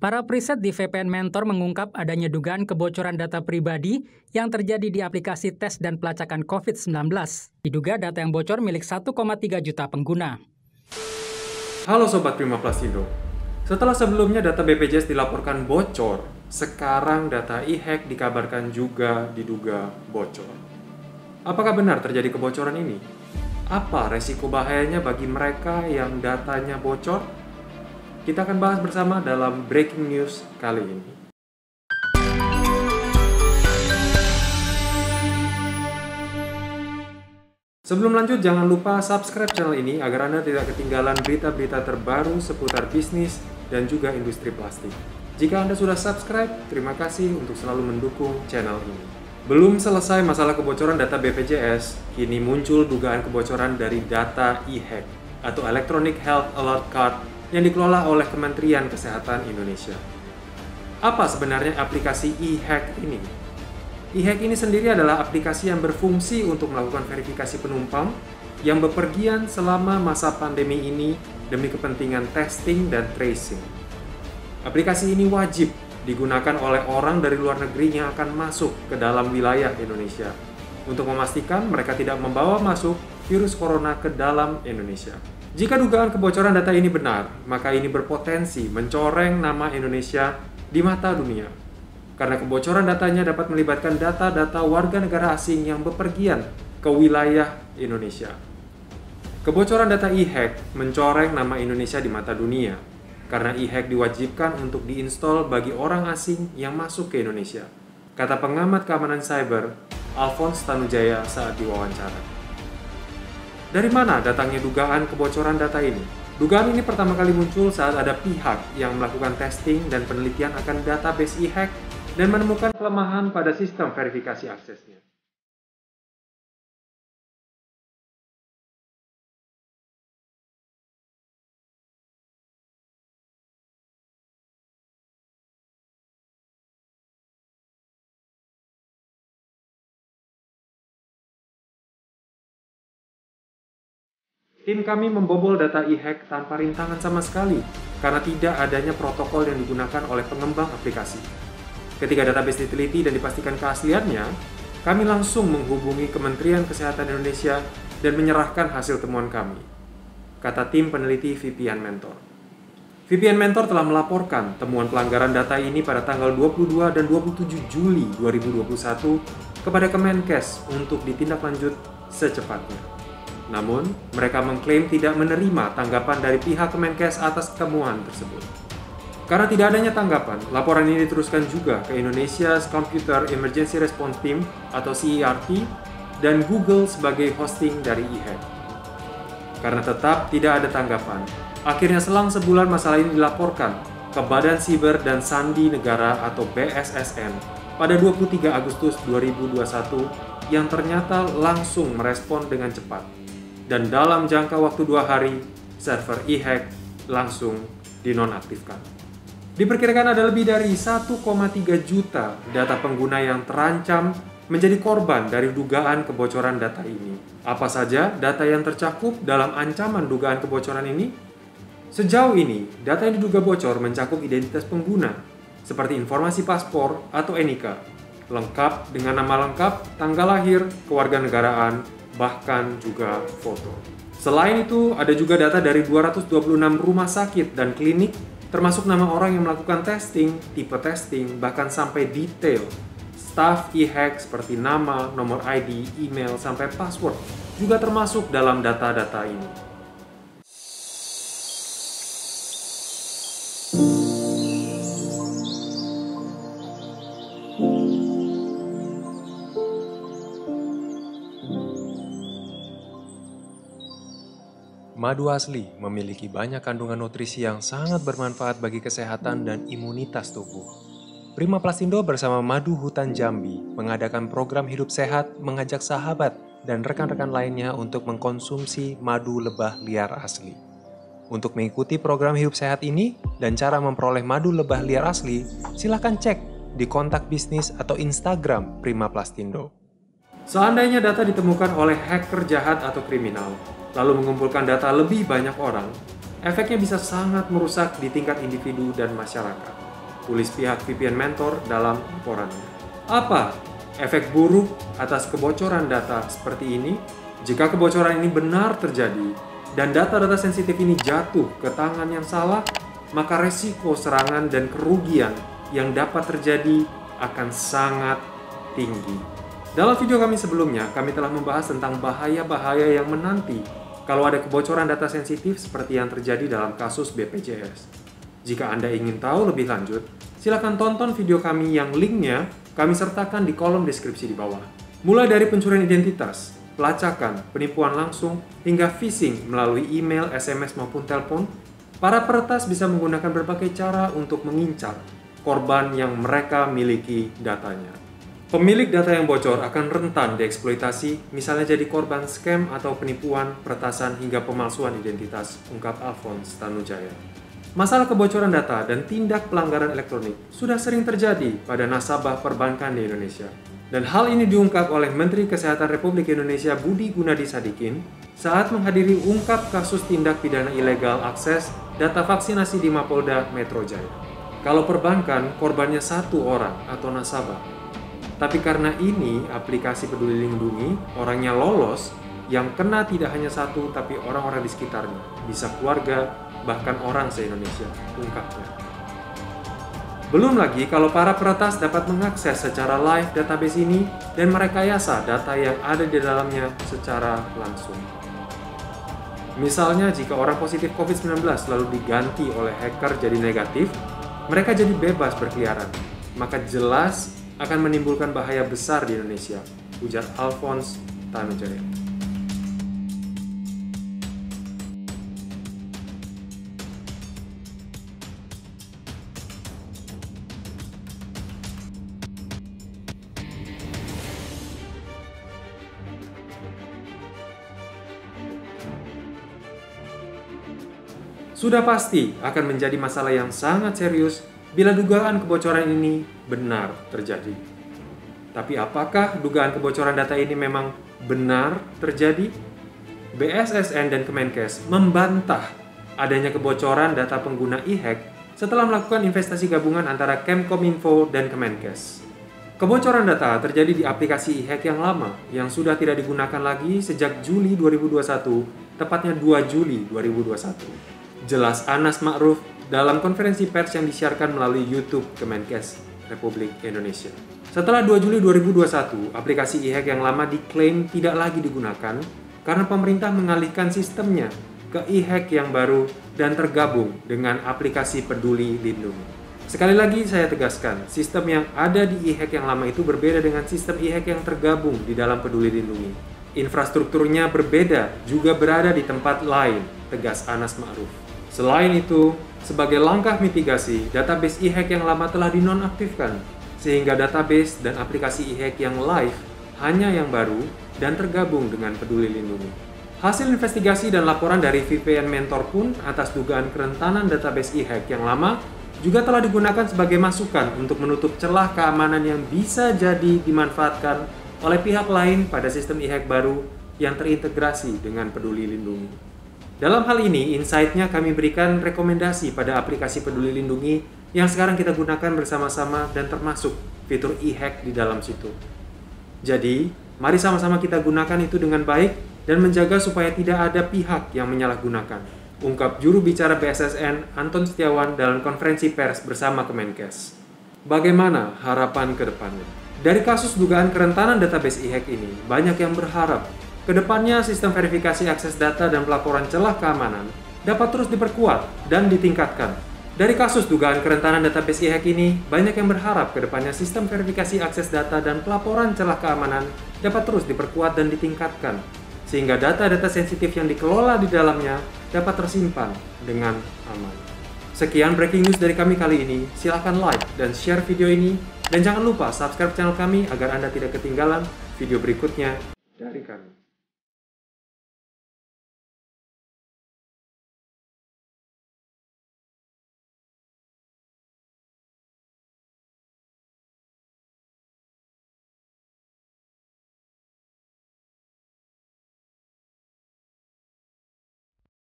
Para preset di VPN Mentor mengungkap adanya dugaan kebocoran data pribadi yang terjadi di aplikasi tes dan pelacakan COVID-19. Diduga data yang bocor milik 1,3 juta pengguna. Halo Sobat Prima Plasindo. Setelah sebelumnya data BPJS dilaporkan bocor, sekarang data e-hack dikabarkan juga diduga bocor. Apakah benar terjadi kebocoran ini? Apa resiko bahayanya bagi mereka yang datanya bocor? Kita akan bahas bersama dalam Breaking News kali ini. Sebelum lanjut, jangan lupa subscribe channel ini agar Anda tidak ketinggalan berita-berita terbaru seputar bisnis dan juga industri plastik. Jika Anda sudah subscribe, terima kasih untuk selalu mendukung channel ini. Belum selesai masalah kebocoran data BPJS, kini muncul dugaan kebocoran dari data e-hack atau Electronic Health Alert Card yang dikelola oleh Kementerian Kesehatan Indonesia. Apa sebenarnya aplikasi e-hack ini? E-hack ini sendiri adalah aplikasi yang berfungsi untuk melakukan verifikasi penumpang yang bepergian selama masa pandemi ini demi kepentingan testing dan tracing. Aplikasi ini wajib digunakan oleh orang dari luar negeri yang akan masuk ke dalam wilayah Indonesia untuk memastikan mereka tidak membawa masuk virus corona ke dalam Indonesia. Jika dugaan kebocoran data ini benar, maka ini berpotensi mencoreng nama Indonesia di mata dunia. Karena kebocoran datanya dapat melibatkan data-data warga negara asing yang bepergian ke wilayah Indonesia. Kebocoran data e-hack mencoreng nama Indonesia di mata dunia, karena e-hack diwajibkan untuk diinstal bagi orang asing yang masuk ke Indonesia, kata pengamat keamanan cyber Alphonse Tanujaya saat diwawancara. Dari mana datangnya dugaan kebocoran data ini? Dugaan ini pertama kali muncul saat ada pihak yang melakukan testing dan penelitian akan database e-hack dan menemukan kelemahan pada sistem verifikasi aksesnya. Tim kami membobol data e-hack tanpa rintangan sama sekali karena tidak adanya protokol yang digunakan oleh pengembang aplikasi. Ketika database diteliti dan dipastikan keasliannya, kami langsung menghubungi Kementerian Kesehatan Indonesia dan menyerahkan hasil temuan kami, kata tim peneliti VPN Mentor. VPN Mentor telah melaporkan temuan pelanggaran data ini pada tanggal 22 dan 27 Juli 2021 kepada Kemenkes untuk ditindaklanjut secepatnya. Namun, mereka mengklaim tidak menerima tanggapan dari pihak Kemenkes atas temuan tersebut. Karena tidak adanya tanggapan, laporan ini diteruskan juga ke Indonesia's Computer Emergency Response Team atau CERT dan Google sebagai hosting dari e-hack. Karena tetap tidak ada tanggapan, akhirnya selang sebulan masalah ini dilaporkan ke Badan Siber dan Sandi Negara atau BSSN pada 23 Agustus 2021 yang ternyata langsung merespon dengan cepat. Dan dalam jangka waktu 2 hari, server e-hack langsung dinonaktifkan. Diperkirakan ada lebih dari 1,3 juta data pengguna yang terancam menjadi korban dari dugaan kebocoran data ini. Apa saja data yang tercakup dalam ancaman dugaan kebocoran ini? Sejauh ini, data yang diduga bocor mencakup identitas pengguna, seperti informasi paspor atau NIK, lengkap dengan nama lengkap, tanggal lahir, kewarganegaraan, bahkan juga foto. Selain itu, ada juga data dari 226 rumah sakit dan klinik, termasuk nama orang yang melakukan testing, tipe testing, bahkan sampai detail. Staf e-hack seperti nama, nomor ID, email, sampai password juga termasuk dalam data-data ini. Madu asli memiliki banyak kandungan nutrisi yang sangat bermanfaat bagi kesehatan dan imunitas tubuh. Prima Plasindo bersama Madu Hutan Jambi mengadakan program hidup sehat mengajak sahabat dan rekan-rekan lainnya untuk mengkonsumsi madu lebah liar asli. Untuk mengikuti program hidup sehat ini dan cara memperoleh madu lebah liar asli, silakan cek di kontak bisnis atau Instagram Prima Plasindo. Seandainya data ditemukan oleh hacker jahat atau kriminal, lalu mengumpulkan data lebih banyak orang, efeknya bisa sangat merusak di tingkat individu dan masyarakat. tulis pihak VPN Mentor dalam laporannya. Apa efek buruk atas kebocoran data seperti ini? Jika kebocoran ini benar terjadi dan data-data sensitif ini jatuh ke tangan yang salah, maka resiko serangan dan kerugian yang dapat terjadi akan sangat tinggi. Dalam video kami sebelumnya, kami telah membahas tentang bahaya-bahaya yang menanti kalau ada kebocoran data sensitif seperti yang terjadi dalam kasus BPJS. Jika Anda ingin tahu lebih lanjut, silakan tonton video kami yang linknya kami sertakan di kolom deskripsi di bawah. Mulai dari pencurian identitas, pelacakan, penipuan langsung, hingga phishing melalui email, SMS, maupun telepon, para peretas bisa menggunakan berbagai cara untuk mengincar korban yang mereka miliki datanya. Pemilik data yang bocor akan rentan dieksploitasi, misalnya jadi korban scam atau penipuan, peretasan, hingga pemalsuan identitas, ungkap Alphonse Tanujaya. Masalah kebocoran data dan tindak pelanggaran elektronik sudah sering terjadi pada nasabah perbankan di Indonesia. Dan hal ini diungkap oleh Menteri Kesehatan Republik Indonesia Budi Gunadi Sadikin saat menghadiri ungkap kasus tindak pidana ilegal akses data vaksinasi di Mapolda Metro Jaya. Kalau perbankan, korbannya satu orang atau nasabah. Tapi karena ini aplikasi Peduli Lindungi, orangnya lolos, yang kena tidak hanya satu tapi orang-orang di sekitarnya, bisa keluarga, bahkan orang se-Indonesia, ungkapnya. Belum lagi kalau para peretas dapat mengakses secara live database ini dan merekayasa data yang ada di dalamnya secara langsung. Misalnya jika orang positif COVID-19 lalu diganti oleh hacker jadi negatif, mereka jadi bebas berkeliaran, maka jelas akan menimbulkan bahaya besar di Indonesia, ujar Alphonse Tanujaya. Sudah pasti akan menjadi masalah yang sangat serius bila dugaan kebocoran ini benar terjadi. Tapi apakah dugaan kebocoran data ini memang benar terjadi? BSSN dan Kemenkes membantah adanya kebocoran data pengguna e-hack setelah melakukan investasi gabungan antara Kemkominfo dan Kemenkes. Kebocoran data terjadi di aplikasi e-hack yang lama yang sudah tidak digunakan lagi sejak Juli 2021, tepatnya 2 Juli 2021. Jelas Anas Ma'ruf dalam konferensi pers yang disiarkan melalui YouTube Kemenkes Republik Indonesia. Setelah 2 Juli 2021, aplikasi e-hack yang lama diklaim tidak lagi digunakan karena pemerintah mengalihkan sistemnya ke e-hack yang baru dan tergabung dengan aplikasi Peduli Lindungi. Sekali lagi saya tegaskan, sistem yang ada di e-hack yang lama itu berbeda dengan sistem e-hack yang tergabung di dalam Peduli Lindungi. Infrastrukturnya berbeda, juga berada di tempat lain, tegas Anas Ma'ruf. Selain itu, sebagai langkah mitigasi, database e-hack yang lama telah dinonaktifkan, sehingga database dan aplikasi e-hack yang live hanya yang baru dan tergabung dengan Peduli Lindungi. Hasil investigasi dan laporan dari VPN Mentor pun atas dugaan kerentanan database e-hack yang lama juga telah digunakan sebagai masukan untuk menutup celah keamanan yang bisa jadi dimanfaatkan oleh pihak lain pada sistem e-hack baru yang terintegrasi dengan Peduli Lindungi. Dalam hal ini, insight-nya kami berikan rekomendasi pada aplikasi Peduli Lindungi yang sekarang kita gunakan bersama-sama dan termasuk fitur e-hack di dalam situ. Jadi, mari sama-sama kita gunakan itu dengan baik dan menjaga supaya tidak ada pihak yang menyalahgunakan, ungkap juru bicara BSSN Anton Setiawan dalam konferensi pers bersama Kemenkes. Bagaimana harapan ke depannya? Dari kasus dugaan kerentanan database e-hack ini, banyak yang berharap kedepannya sistem verifikasi akses data dan pelaporan celah keamanan dapat terus diperkuat dan ditingkatkan. Dari kasus dugaan kerentanan database e-hack ini, banyak yang berharap kedepannya sistem verifikasi akses data dan pelaporan celah keamanan dapat terus diperkuat dan ditingkatkan, sehingga data-data sensitif yang dikelola di dalamnya dapat tersimpan dengan aman. Sekian breaking news dari kami kali ini. Silahkan like dan share video ini, dan jangan lupa subscribe channel kami agar Anda tidak ketinggalan video berikutnya dari kami.